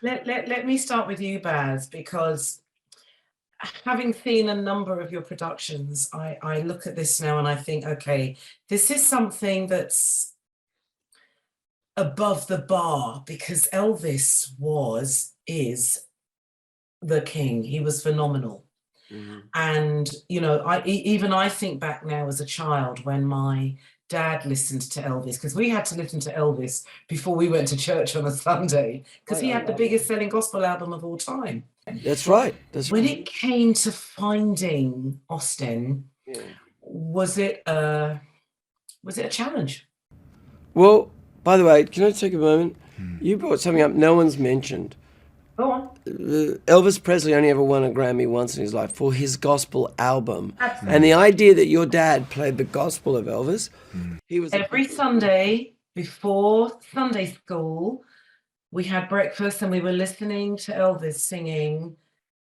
Let me start with you, Baz, because having seen a number of your productions, I look at this now and I think, okay, this is something that's above the bar because Elvis is the king. He was phenomenal. And, you know, even I think back now as a child when my dad listened to Elvis, because we had to listen to Elvis before we went to church on a Sunday, because he had the biggest selling gospel album of all time. That's right. When it came to finding Austin, was it a challenge? Well, by the way, can I take a moment? You brought something up no one's mentioned. Go on. Elvis Presley only ever won a Grammy once in his life for his gospel album. Absolutely. And the idea that your dad played the gospel of Elvis, he was every Sunday before Sunday school, we had breakfast and we were listening to Elvis singing,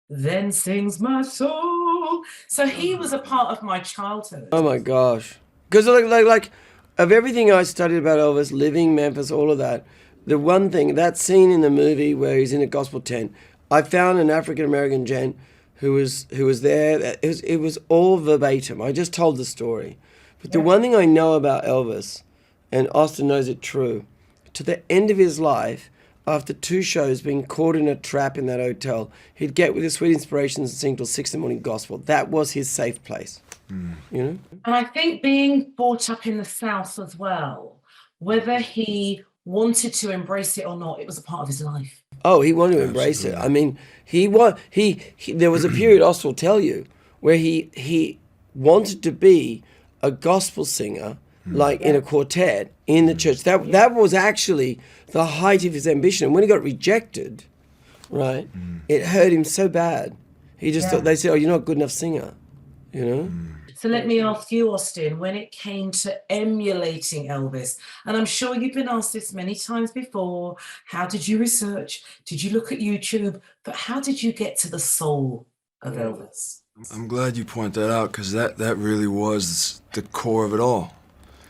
"Then Sings My Soul." So he was a part of my childhood. Oh my gosh. Because like of everything I studied about Elvis, living Memphis, all of that, the one thing, that scene in the movie where he's in a gospel tent, I found an African American gent who was there. It was all verbatim. I just told the story. But the one thing I know about Elvis, and Austin knows it true, to the end of his life, after 2 shows being caught in a trap in that hotel, he'd get with his Sweet Inspirations and sing till 6 in the morning gospel. That was his safe place. You know? And I think being brought up in the South as well, whether he wanted to embrace it or not, it was a part of his life. Oh, he wanted to embrace it. I mean, he there was a period, Austin will tell you, where he wanted to be a gospel singer, like in a quartet in the church. That was actually the height of his ambition. And when he got rejected, right, it hurt him so bad. He just thought, they said, "Oh, you're not a good enough singer," you know. So let me ask you, Austin, when it came to emulating Elvis, and I'm sure you've been asked this many times before, how did you research? Did you look at YouTube? But how did you get to the soul of Elvis? I'm glad you point that out because that really was the core of it all.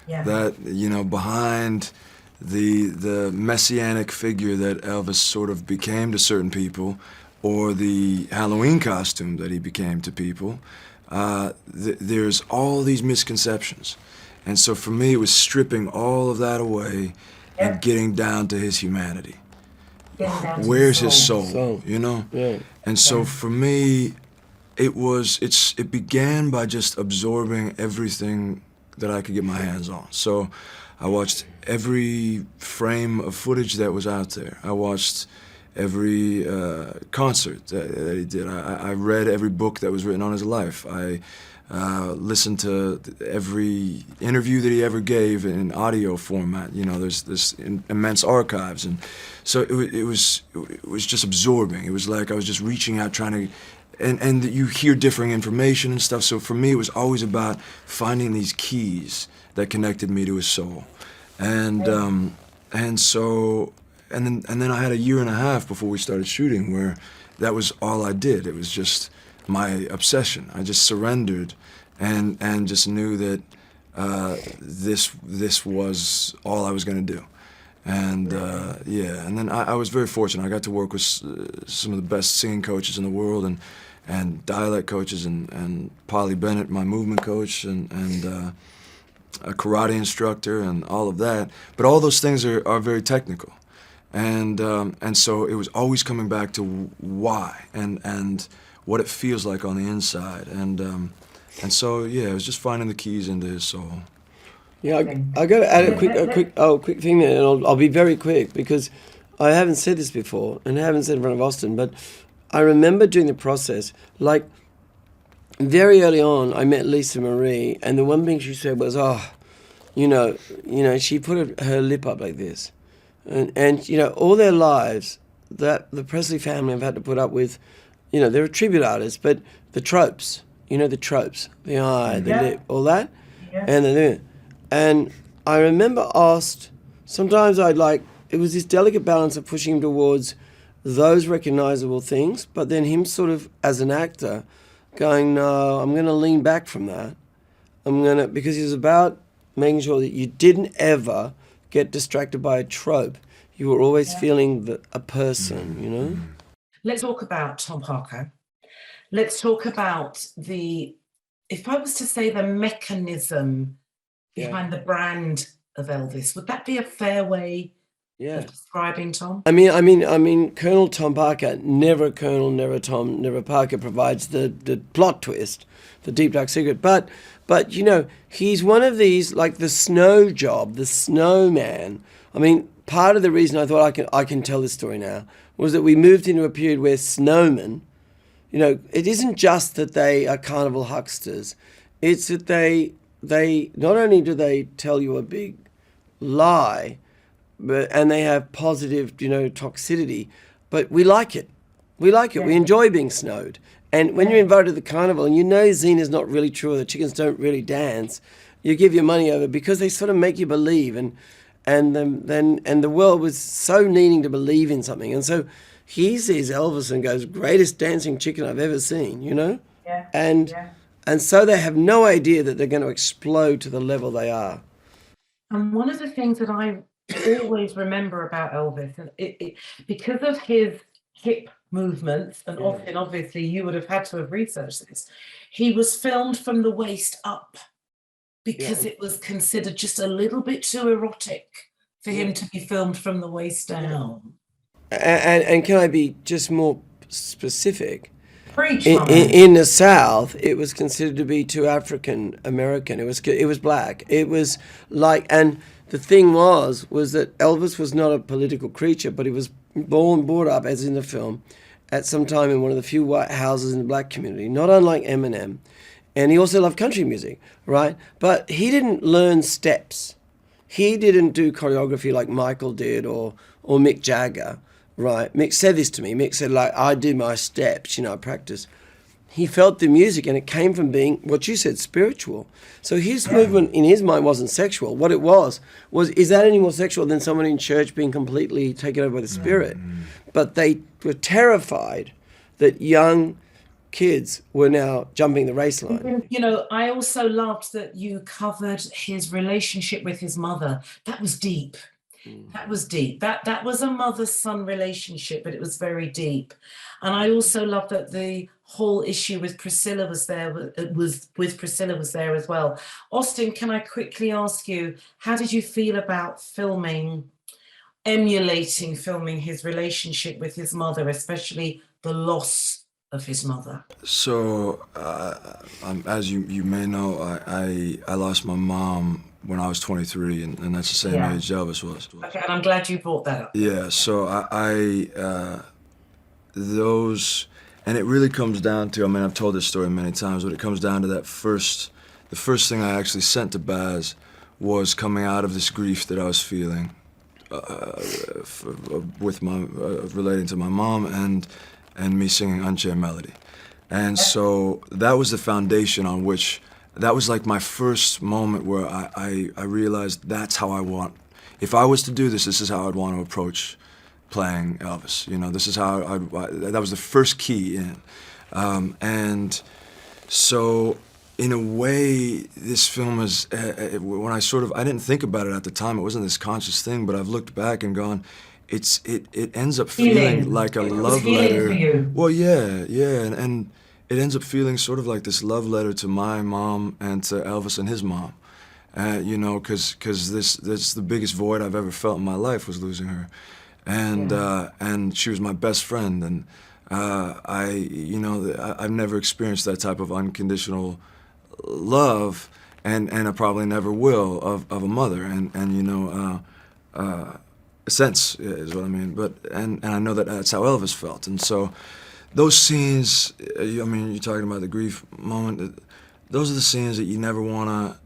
Yeah. That, you know, behind the messianic figure that Elvis sort of became to certain people, or the Halloween costume that he became to people, there's all these misconceptions. And so for me, it was stripping all of that away and getting down to his humanity. Where's his soul, you know? Yeah. And so for me, it began by just absorbing everything that I could get my hands on. So I watched every frame of footage that was out there. I watched every concert that he did. I read every book that was written on his life. I listened to every interview that he ever gave in audio format. You know, there's this immense archives, and so it was just absorbing. It was like I was just reaching out, trying to, and you hear differing information and stuff. So for me, it was always about finding these keys that connected me to his soul, and so. And then I had a year and a half before we started shooting where that was all I did. It was just my obsession. I just surrendered and just knew that this was all I was going to do. And and then I was very fortunate. I got to work with some of the best singing coaches in the world and dialect coaches and Polly Bennett, my movement coach, and a karate instructor and all of that. But all those things are very technical. And so it was always coming back to why and what it feels like on the inside, and so it was just finding the keys into his soul. Yeah, I got to add a quick thing there, and I'll be very quick because I haven't said this before, and I haven't said it in front of Austin, but I remember during the process, like very early on, I met Lisa Marie, and the one thing she said was, she put her lip up like this. And you know, all their lives, that the Presley family have had to put up with, you know, they're a tribute artist, but the tropes, the eye, the lip, all that, and I remember asked, sometimes it was this delicate balance of pushing him towards those recognizable things, but then him sort of, as an actor, going, no, I'm going to lean back from that. Because he was about making sure that you didn't ever get distracted by a trope. you were always feeling a person, you know? Let's talk about Tom Parker. Let's talk about if I was to say the mechanism behind the brand of Elvis, would that be a fair way of describing Tom? I mean, Colonel Tom Parker, never Colonel, never Tom, never Parker, provides the plot twist, the deep dark secret. But you know, he's one of these, like the snow job, the snowman. I mean, part of the reason I thought I can tell this story now was that we moved into a period where snowmen, you know, it isn't just that they are carnival hucksters, it's that they not only do they tell you a big lie, and they have positive, you know, toxicity, but we like it. We like it. We enjoy being snowed. And when you're invited to the carnival and you know Zena's not really true or the chickens don't really dance, you give your money over because they sort of make you believe. And the world was so needing to believe in something. And so he sees Elvis and goes, greatest dancing chicken I've ever seen, you know? Yeah. And so they have no idea that they're going to explode to the level they are. And one of the things that I always remember about Elvis, and because of his hip movements, and often obviously you would have had to have researched this, he was filmed from the waist up because it was considered just a little bit too erotic for him to be filmed from the waist down. And can I be just more specific? Preach, in the South, it was considered to be too African American. It was black. It was like, and the thing was that Elvis was not a political creature, but he was brought up, as in the film, at some time in one of the few white houses in the black community, not unlike Eminem. And he also loved country music, right? But he didn't learn steps. He didn't do choreography like Michael did or Mick Jagger, right? Mick said this to me. Mick said, like, I do my steps, you know, I practice. He felt the music and it came from being, what you said, spiritual. So his movement in his mind wasn't sexual. What it was, is that any more sexual than someone in church being completely taken over by the spirit? But they were terrified that young kids were now jumping the race line. You know, I also loved that you covered his relationship with his mother. That was deep. That was deep. That was a mother-son relationship, but it was very deep. And I also love that the whole issue with Priscilla was there. With Priscilla was there as well. Austin, can I quickly ask you, how did you feel about emulating filming his relationship with his mother, especially the loss of his mother? So, as you may know, I lost my mom when I was 23, and that's the same age Elvis was. Okay, and I'm glad you brought that up. Yeah, so those, and it really comes down to, I mean, I've told this story many times, but it comes down to the first thing I actually sent to Baz was coming out of this grief that I was feeling with relating to my mom and me singing Unchained Melody. And so that was the foundation on which, that was like my first moment where I realized that's how I want, if I was to do this is how I'd want to approach playing Elvis. You know, this is how that was the first key in. And so in a way, this film is, when I didn't think about it at the time, it wasn't this conscious thing, but I've looked back and gone, it ends up feeling like a love letter. Well, yeah, and it ends up feeling sort of like this love letter to my mom and to Elvis and his mom. You know, because this the biggest void I've ever felt in my life was losing her, and she was my best friend, and I've never experienced that type of unconditional love, and I probably never will of a mother, and you know, a sense is what I mean. But and I know that that's how Elvis felt, and so those scenes. I mean, you're talking about the grief moment. Those are the scenes that you never want to.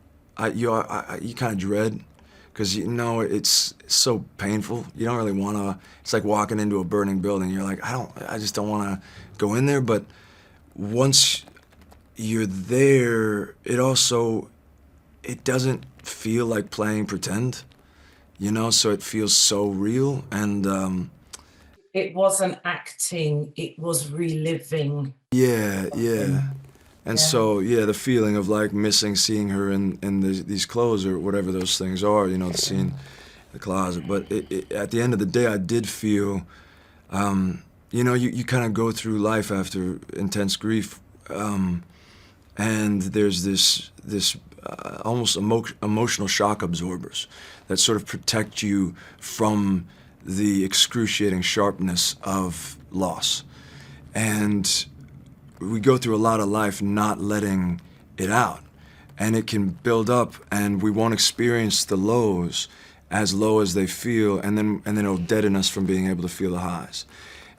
You kind of dread, because you know it's so painful. You don't really want to. It's like walking into a burning building. You're like, I just don't want to go in there. But once you're there, it doesn't feel like playing pretend, you know. So it feels so real, and it wasn't acting; it was reliving. Yeah. And so, the feeling of like missing seeing her in these clothes or whatever those things are, you know, the scene. the closet. But at the end of the day, I did feel, you know, you kind of go through life after intense grief, and there's this almost emotional shock absorbers that sort of protect you from the excruciating sharpness of loss. And we go through a lot of life not letting it out, and it can build up, and we won't experience the lows as low as they feel, and then it'll deaden us from being able to feel the highs.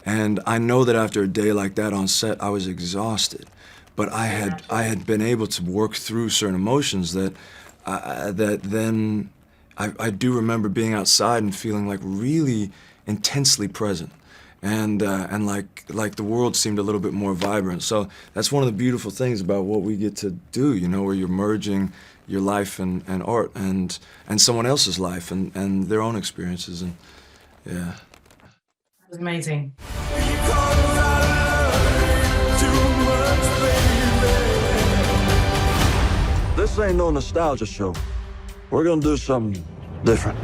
And I know that after a day like that on set, I was exhausted, but I had been able to work through certain emotions that then I do remember being outside and feeling like really intensely present, and like the world seemed a little bit more vibrant. So that's one of the beautiful things about what we get to do, you know, where you're merging your life and art and someone else's life and their own experiences, and yeah. It was amazing. This ain't no nostalgia show. We're gonna do something different.